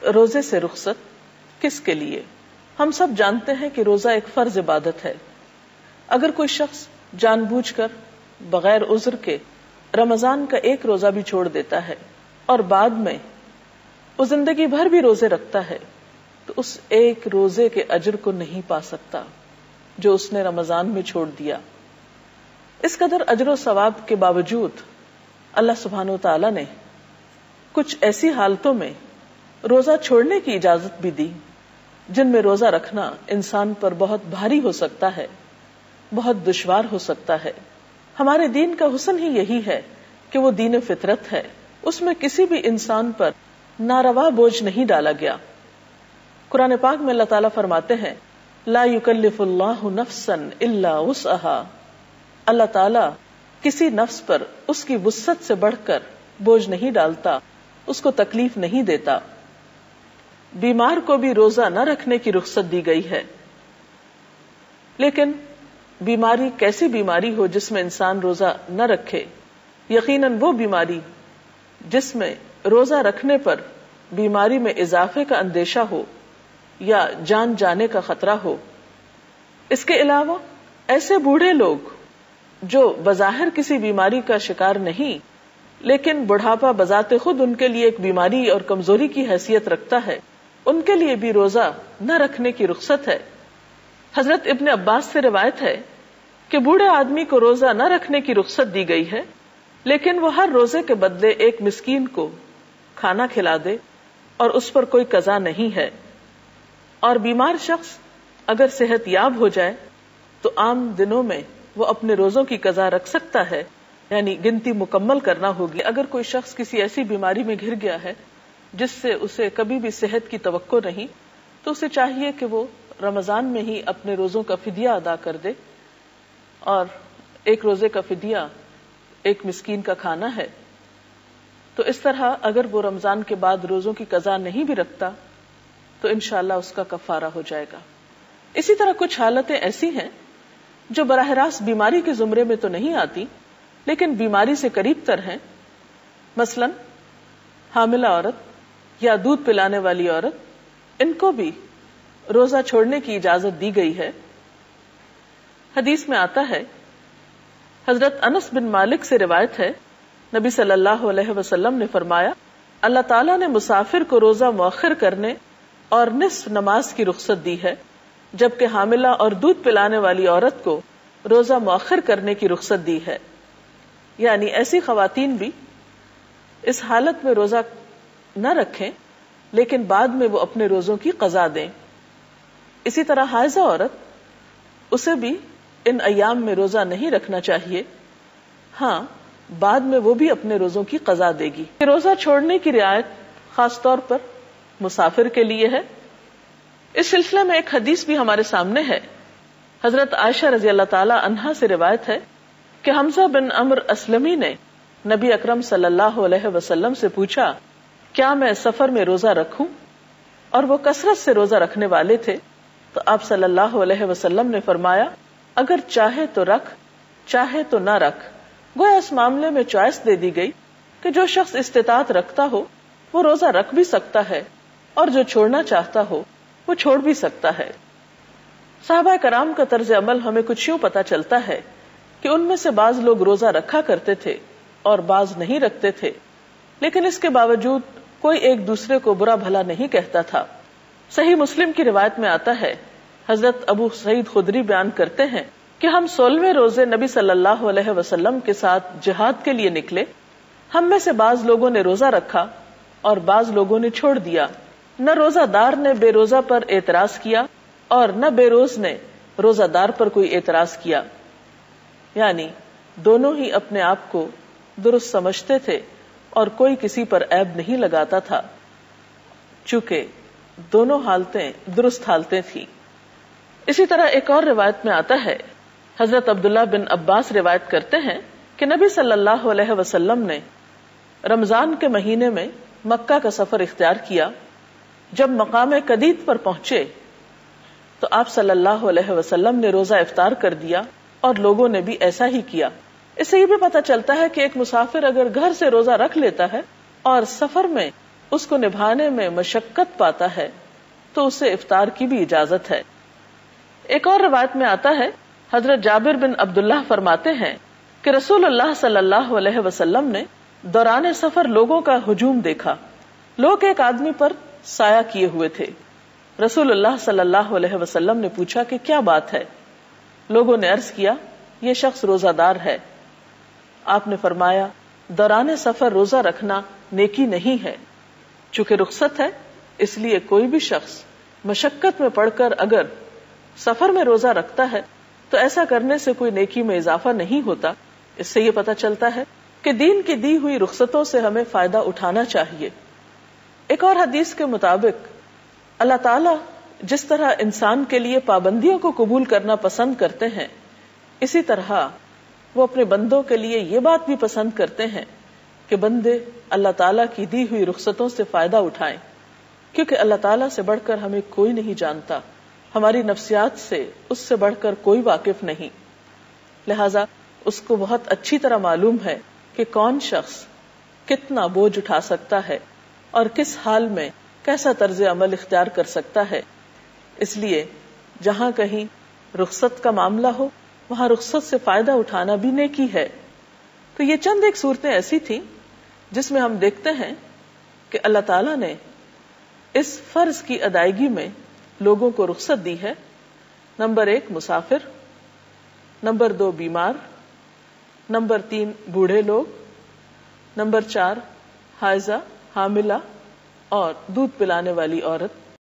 روزے سے رخصت کس کے لیے؟ ہم سب جانتے ہیں کہ روزہ ایک فرض عبادت ہے. اگر کوئی شخص جان بوجھ کر بغیر عذر کے رمضان کا ایک روزہ بھی چھوڑ دیتا ہے اور بعد میں وہ زندگی بھر بھی روزے رکھتا ہے تو اس ایک روزے کے اجر کو نہیں پا سکتا جو اس نے رمضان میں چھوڑ دیا. اس قدر اجر و ثواب کے باوجود اللہ سبحانہ وتعالی نے کچھ ایسی حالتوں میں روزہ چھوڑنے کی اجازت بھی دی جن میں روزہ رکھنا انسان پر بہت بھاری ہو سکتا ہے، بہت دشوار ہو سکتا ہے. ہمارے دین کا حسن ہی یہی ہے کہ وہ دین فطرت ہے، اس میں کسی بھی انسان پر ناروا بوجھ نہیں ڈالا گیا. قرآن پاک میں اللہ تعالیٰ فرماتے ہیں لا یکلف اللہ نفسا الا وسعها. اللہ تعالیٰ کسی نفس پر اس کی وسعت سے بڑھ کر بوجھ نہیں ڈالتا، اس کو تکلیف نہیں دیتا. بیمار کو بھی روزہ نہ رکھنے کی رخصت دی گئی ہے، لیکن بیماری کیسی بیماری ہو جس میں انسان روزہ نہ رکھے؟ یقیناً وہ بیماری جس میں روزہ رکھنے پر بیماری میں اضافے کا اندیشہ ہو یا جان جانے کا خطرہ ہو. اس کے علاوہ ایسے بوڑھے لوگ جو بظاہر کسی بیماری کا شکار نہیں لیکن بڑھاپا بذات خود ان کے لیے ایک بیماری اور کمزوری کی حیثیت رکھتا ہے، ان کے لیے بھی روزہ نہ رکھنے کی رخصت ہے. حضرت ابن عباس سے روایت ہے کہ بوڑھے آدمی کو روزہ نہ رکھنے کی رخصت دی گئی ہے، لیکن وہ ہر روزے کے بدلے ایک مسکین کو کھانا کھلا دے اور اس پر کوئی قضا نہیں ہے. اور بیمار شخص اگر صحت یاب ہو جائے تو عام دنوں میں وہ اپنے روزوں کی قضا رکھ سکتا ہے، یعنی گنتی مکمل کرنا ہوگی. اگر کوئی شخص کسی ایسی بیماری میں گھر گیا ہے جس سے اسے کبھی بھی صحت کی توقع نہیں تو اسے چاہیے کہ وہ رمضان میں ہی اپنے روزوں کا فدیہ ادا کر دے، اور ایک روزے کا فدیہ ایک مسکین کا کھانا ہے. تو اس طرح اگر وہ رمضان کے بعد روزوں کی قضا نہیں بھی رکھتا تو انشاءاللہ اس کا کفارہ ہو جائے گا. اسی طرح کچھ حالتیں ایسی ہیں جو براہ راست بیماری کے زمرے میں تو نہیں آتی لیکن بیماری سے قریب تر ہیں. مثلا حاملہ عورت یا دودھ پلانے والی عورت، ان کو بھی روزہ چھوڑنے کی اجازت دی گئی ہے. حدیث میں آتا ہے، حضرت انس بن مالک سے روایت ہے، نبی صلی اللہ علیہ وسلم نے فرمایا اللہ تعالیٰ نے مسافر کو روزہ مؤخر کرنے اور نصف نماز کی رخصت دی ہے، جبکہ حاملہ اور دودھ پلانے والی عورت کو روزہ مؤخر کرنے کی رخصت دی ہے. یعنی ایسی خواتین بھی اس حالت میں روزہ نہ رکھیں لیکن بعد میں وہ اپنے روزوں کی قضا دیں. اسی طرح حائضہ عورت، اسے بھی ان ایام میں روزہ نہیں رکھنا چاہیے، ہاں بعد میں وہ بھی اپنے روزوں کی قضا دے گی. روزہ چھوڑنے کی رعایت خاص طور پر مسافر کے لیے ہے. اس سلسلے میں ایک حدیث بھی ہمارے سامنے ہے. حضرت عائشہ رضی اللہ تعالی عنہا سے روایت ہے کہ حمزہ بن عمرو اسلمی نے نبی اکرم صلی اللہ علیہ وسلم سے پوچھا کیا میں سفر میں روزہ رکھوں؟ اور وہ کثرت سے روزہ رکھنے والے تھے. تو آپ صلی اللہ علیہ وسلم نے فرمایا اگر چاہے تو رکھ، چاہے تو نہ رکھ. گویا اس معاملے میں چوائس دے دی گئی کہ جو شخص استطاعت رکھتا ہو وہ روزہ رکھ بھی سکتا ہے اور جو چھوڑنا چاہتا ہو وہ چھوڑ بھی سکتا ہے. صحابہ کرام کا طرز عمل ہمیں کچھ یوں پتہ چلتا ہے کہ ان میں سے بعض لوگ روزہ رکھا کرتے تھے اور بعض نہیں رکھتے تھے، لیکن اس کے باوجود کوئی ایک دوسرے کو برا بھلا نہیں کہتا تھا. صحیح مسلم کی روایت میں آتا ہے، حضرت ابو سعید خدری بیان کرتے ہیں کہ ہم 16ویں روزے نبی صلی اللہ علیہ وسلم کے ساتھ جہاد کے لیے نکلے. ہم میں سے بعض لوگوں نے روزہ رکھا اور بعض لوگوں نے چھوڑ دیا. نہ روزہ دار نے بے روزہ پر اعتراض کیا اور نہ بے روز نے روزہ دار پر کوئی اعتراض کیا. یعنی دونوں ہی اپنے آپ کو درست سمجھتے تھے اور کوئی کسی پر عیب نہیں لگاتا تھا، چونکہ دونوں حالتیں درست حالتیں تھیں. اسی طرح ایک اور روایت میں آتا ہے، حضرت عبداللہ بن عباس روایت کرتے ہیں کہ نبی صلی اللہ علیہ وسلم نے رمضان کے مہینے میں مکہ کا سفر اختیار کیا. جب مقام قدید پر پہنچے تو آپ صلی اللہ علیہ وسلم نے روزہ افطار کر دیا اور لوگوں نے بھی ایسا ہی کیا. اس سے یہ بھی پتہ چلتا ہے کہ ایک مسافر اگر گھر سے روزہ رکھ لیتا ہے اور سفر میں اس کو نبھانے میں مشقت پاتا ہے تو اسے افطار کی بھی اجازت ہے۔ ایک اور روایت میں آتا ہے، حضرت جابر بن عبداللہ فرماتے ہیں کہ رسول اللہ صلی اللہ علیہ وسلم نے دوران سفر لوگوں کا ہجوم دیکھا۔ لوگ ایک آدمی پر سایہ کیے ہوئے تھے۔ رسول اللہ صلی اللہ علیہ وسلم نے پوچھا کہ کیا بات ہے؟ لوگوں نے عرض کیا، یہ شخص روزہ دار ہے۔ آپ نے فرمایا، دوران سفر روزہ رکھنا نیکی نہیں ہے۔ چونکہ رخصت ہے اس لیے کوئی بھی شخص مشقت میں پڑ کر اگر سفر میں روزہ رکھتا ہے تو ایسا کرنے سے کوئی نیکی میں اضافہ نہیں ہوتا۔ اس سے یہ پتہ چلتا ہے کہ دین کی دی ہوئی رخصتوں سے ہمیں فائدہ اٹھانا چاہیے۔ ایک اور حدیث کے مطابق اللہ تعالیٰ جس طرح انسان کے لیے پابندیوں کو قبول کرنا پسند کرتے ہیں، اسی طرح وہ اپنے بندوں کے لیے یہ بات بھی پسند کرتے ہیں کہ بندے اللہ تعالیٰ کی دی ہوئی رخصتوں سے فائدہ اٹھائیں، کیونکہ اللہ تعالیٰ سے بڑھ کر ہمیں کوئی نہیں جانتا، ہماری نفسیات سے اس سے بڑھ کر کوئی واقف نہیں، لہذا اس کو بہت اچھی طرح معلوم ہے کہ کون شخص کتنا بوجھ اٹھا سکتا ہے اور کس حال میں کیسا طرز عمل اختیار کر سکتا ہے۔ اس لیے جہاں کہیں رخصت کا معاملہ ہو وہاں رخصت سے فائدہ اٹھانا بھی نیکی ہے۔ تو یہ چند ایک صورتیں ایسی تھیں جس میں ہم دیکھتے ہیں کہ اللہ تعالیٰ نے اس فرض کی ادائیگی میں لوگوں کو رخصت دی ہے۔ نمبر 1 مسافر، نمبر 2 بیمار، نمبر 3 بوڑھے لوگ، نمبر 4 حائضہ، حاملہ اور دودھ پلانے والی عورت،